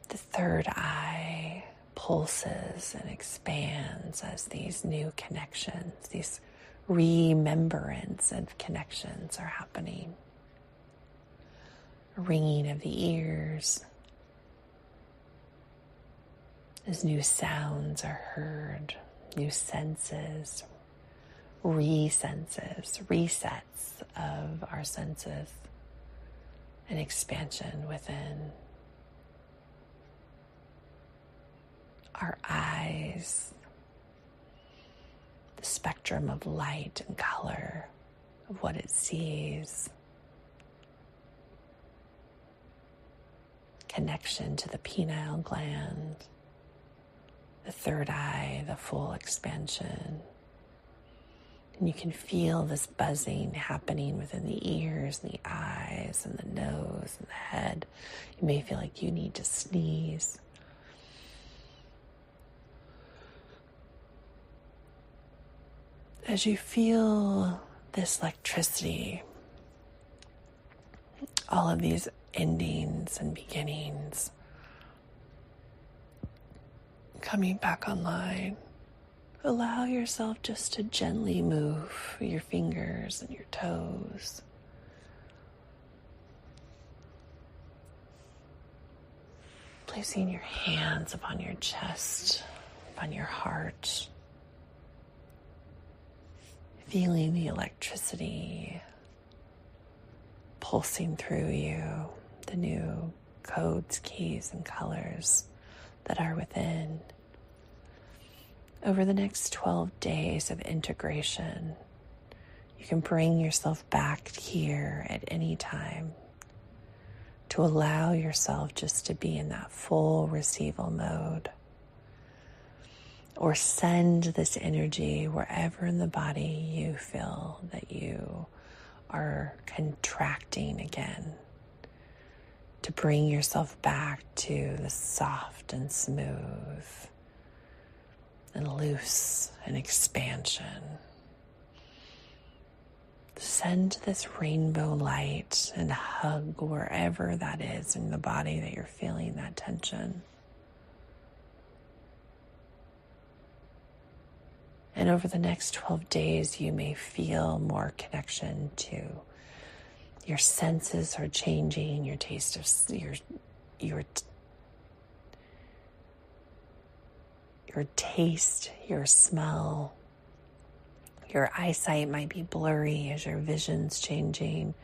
The third eye pulses and expands as these new connections, these remembrance of connections are happening. A ringing of the ears as new sounds are heard, new senses, resenses, resets of our senses, and expansion within. Our eyes, the spectrum of light and color of what it sees, connection to the pineal gland, the third eye, the full expansion. And you can feel this buzzing happening within the ears and the eyes and the nose and the head. You may feel like you need to sneeze. As you feel this electricity, all of these endings and beginnings coming back online. Allow yourself just to gently move your fingers and your toes. Placing your hands upon your chest, upon your heart. Feeling the electricity pulsing through you, the new codes, keys, and colors that are within. Over the next 12 days of integration, you can bring yourself back here at any time to allow yourself just to be in that full receival mode, or send this energy wherever in the body you feel that you are contracting again, to bring yourself back to the soft and smooth and loose and expansion. Send this rainbow light and hug wherever that is in the body that you're feeling that tension. And over the next 12 days, you may feel more connection to your senses are changing, your taste of your taste, your smell. Your eyesight might be blurry as your vision's changing,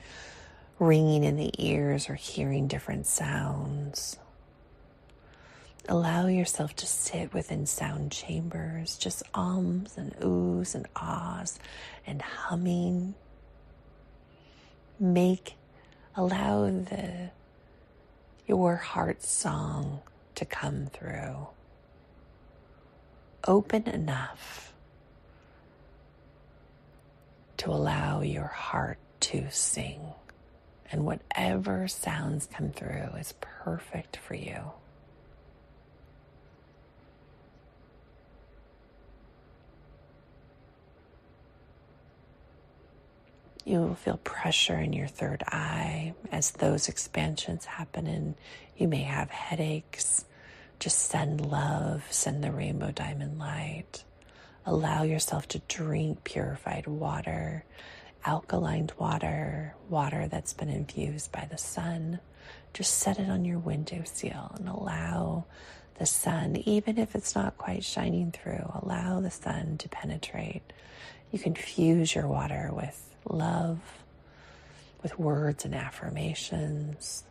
ringing in the ears or hearing different sounds. Allow yourself to sit within sound chambers, just ums and oohs and ahs and humming. Allow your heart song to come through. Open enough to allow your heart to sing. And whatever sounds come through is perfect for you. You will feel pressure in your third eye as those expansions happen, and you may have headaches. Just send love, send the rainbow diamond light. Allow yourself to drink purified water, alkaline water, water that's been infused by the sun. Just set it on your windowsill and allow the sun, even if it's not quite shining through, allow the sun to penetrate. You can fuse your water with love, with words and affirmations.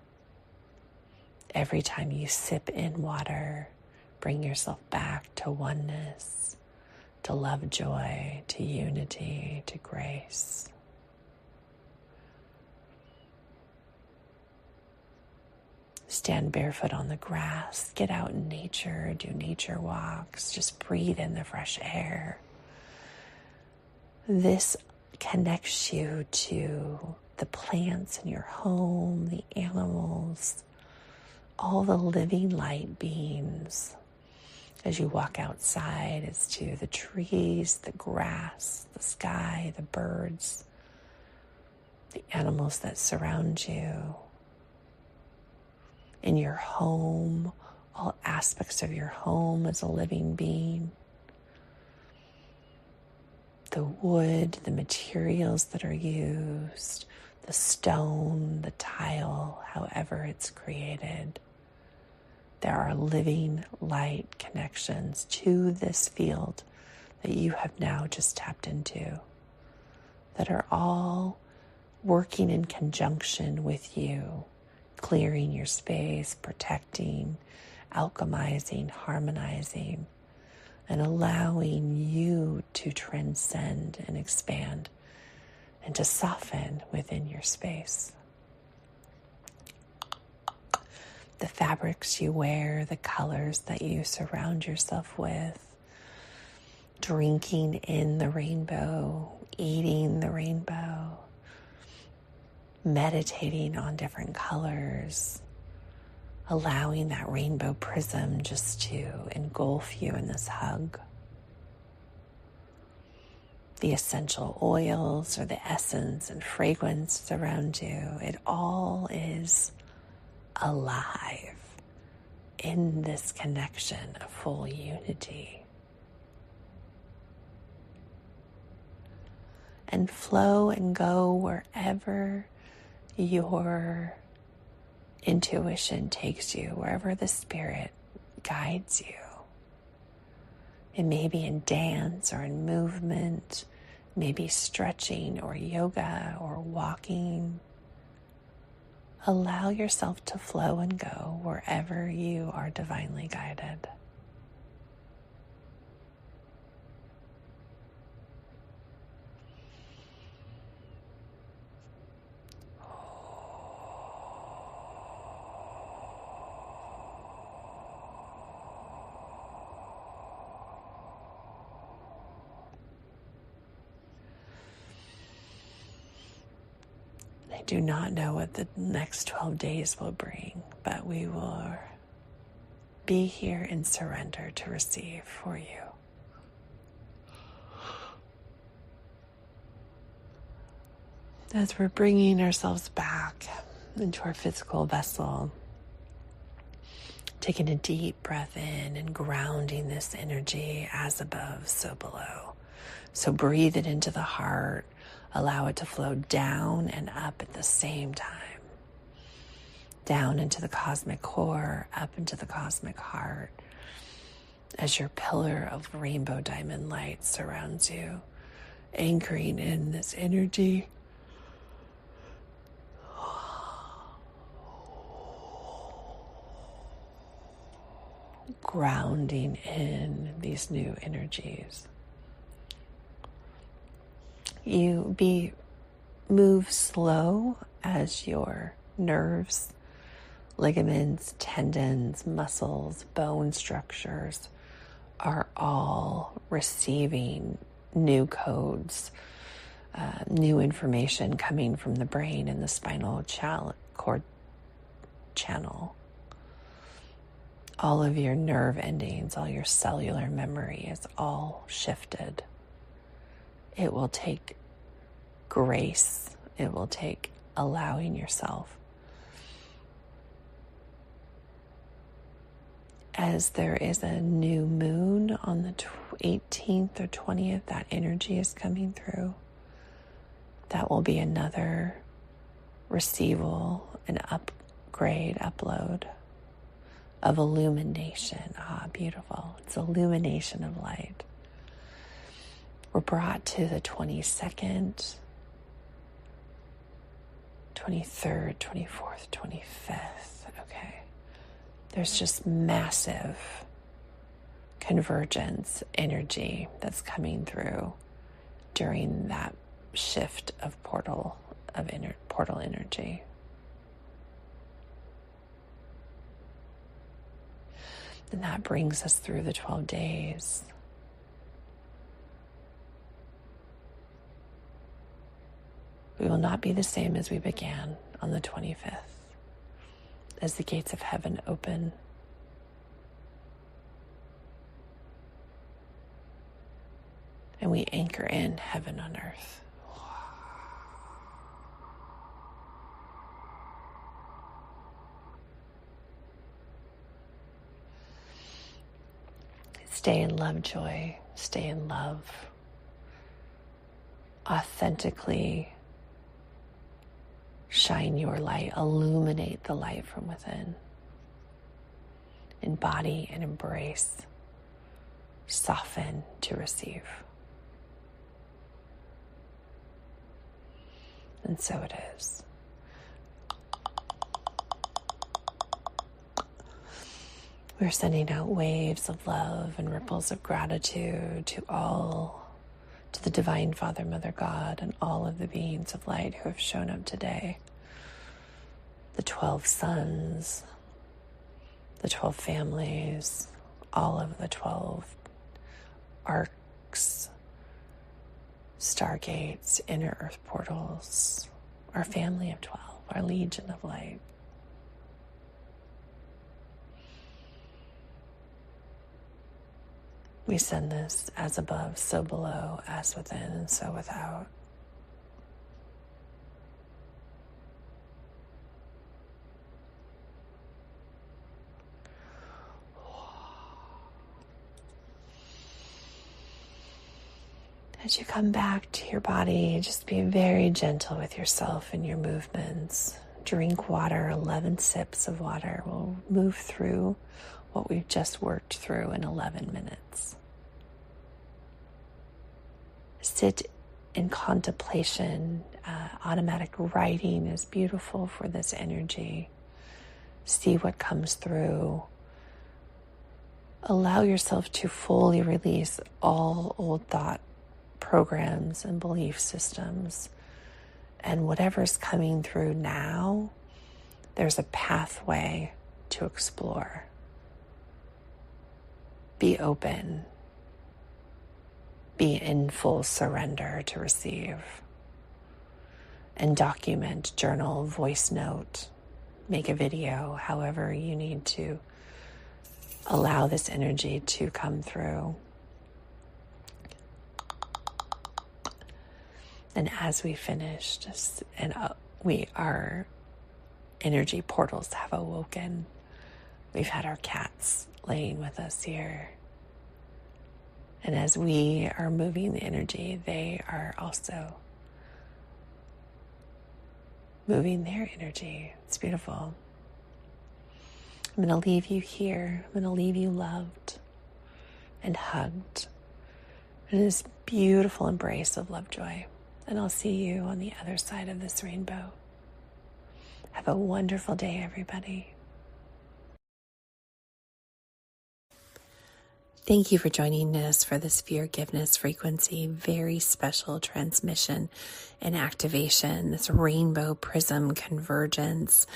Every time you sip in water, bring yourself back to oneness, to love, joy, to unity, to grace. Stand barefoot on the grass, get out in nature, do nature walks, just breathe in the fresh air. This connects you to the plants in your home, the animals, all the living light beings. As you walk outside, it's to the trees, the grass, the sky, the birds, the animals that surround you. In your home, all aspects of your home as a living being. The wood, the materials that are used, the stone, the tile, however it's created. There are living light connections to this field that you have now just tapped into, that are all working in conjunction with you, clearing your space, protecting, alchemizing, harmonizing, and allowing you to transcend and expand and to soften within your space. The fabrics you wear, the colors that you surround yourself with, drinking in the rainbow, eating the rainbow, meditating on different colors, allowing that rainbow prism just to engulf you in this hug. The essential oils or the essence and fragrance around you, it all is alive in this connection of full unity. And flow and go wherever your intuition takes you, wherever the spirit guides you. It may be in dance or in movement, maybe stretching or yoga or walking. Allow yourself to flow and go wherever you are divinely guided. I do not know what the next 12 days will bring, but we will be here in surrender to receive for you. As we're bringing ourselves back into our physical vessel, taking a deep breath in and grounding this energy as above, so below. So breathe it into the heart. Allow it to flow down and up at the same time. Down into the cosmic core, up into the cosmic heart, as your pillar of rainbow diamond light surrounds you, anchoring in this energy. Grounding in these new energies. Move slow as your nerves, ligaments, tendons, muscles, bone structures are all receiving new codes, new information coming from the brain and the spinal cord channel. All of your nerve endings, all your cellular memory is all shifted. It will take grace. It will take allowing yourself. As there is a new moon on the 18th or 20th, that energy is coming through. That will be another receival, an upload of illumination. Beautiful. It's illumination of light. We're brought to the 22nd, 23rd, 24th, 25th. Okay. There's just massive convergence energy that's coming through during that shift of portal energy. And that brings us through the 12 days. We will not be the same as we began on the 25th, as the gates of heaven open. And we anchor in heaven on earth. Stay in love, joy. Stay in love. Authentically shine your light. Illuminate the light from within. Embody and embrace. Soften to receive. And so it is. We're sending out waves of love and ripples of gratitude to the Divine Father, Mother God, and all of the beings of light who have shown up today. The 12 sons, the 12 families, all of the 12 arcs, stargates, inner earth portals, our family of 12, our legion of light. We send this as above, so below, as within, and so without. As you come back to your body, just be very gentle with yourself and your movements. Drink water, 11 sips of water. We'll move through what we've just worked through in 11 minutes. Sit in contemplation. Automatic writing is beautiful for this energy. See what comes through. Allow yourself to fully release all old thought programs and belief systems. And whatever's coming through now, there's a pathway to explore. Be open. Be in full surrender to receive. And document, journal, voice note, make a video, however you need to allow this energy to come through. And as we finish, our energy portals have awoken. We've had our cats laying with us here. And as we are moving the energy, they are also moving their energy. It's beautiful. I'm going to leave you here. I'm going to leave you loved and hugged in this beautiful embrace of love, joy. And I'll see you on the other side of this rainbow. Have a wonderful day, everybody. Thank you for joining us for this Forgiveness Frequency, very special transmission and activation, this rainbow prism convergence.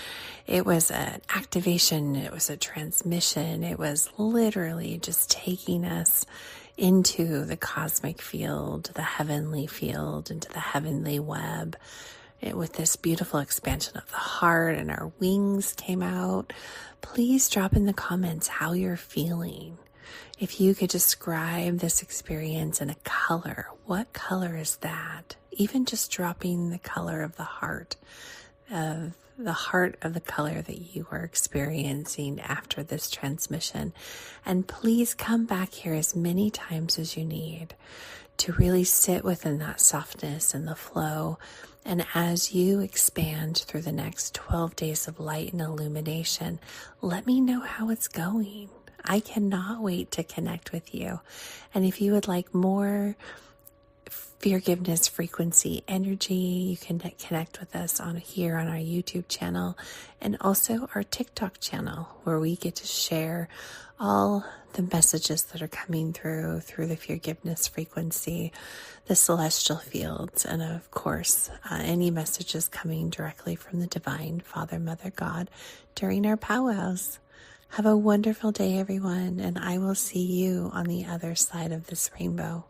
It was an activation, it was a transmission, it was literally just taking us into the cosmic field, the heavenly field, into the heavenly web. With this beautiful expansion of the heart, and our wings came out. Please drop in the comments how you're feeling. If you could describe this experience in a color, what color is that? Even just dropping the color of the heart of the color that you were experiencing after this transmission. And please come back here as many times as you need to really sit within that softness and the flow. And as you expand through the next 12 days of light and illumination, let me know how it's going. I cannot wait to connect with you. And if you would like more Forgiveness Frequency energy, you can connect with us here on our YouTube channel and also our TikTok channel, where we get to share all the messages that are coming through the Forgiveness Frequency, the celestial fields, and of course, any messages coming directly from the Divine Father, Mother, God during our powwows. Have a wonderful day, everyone, and I will see you on the other side of this rainbow.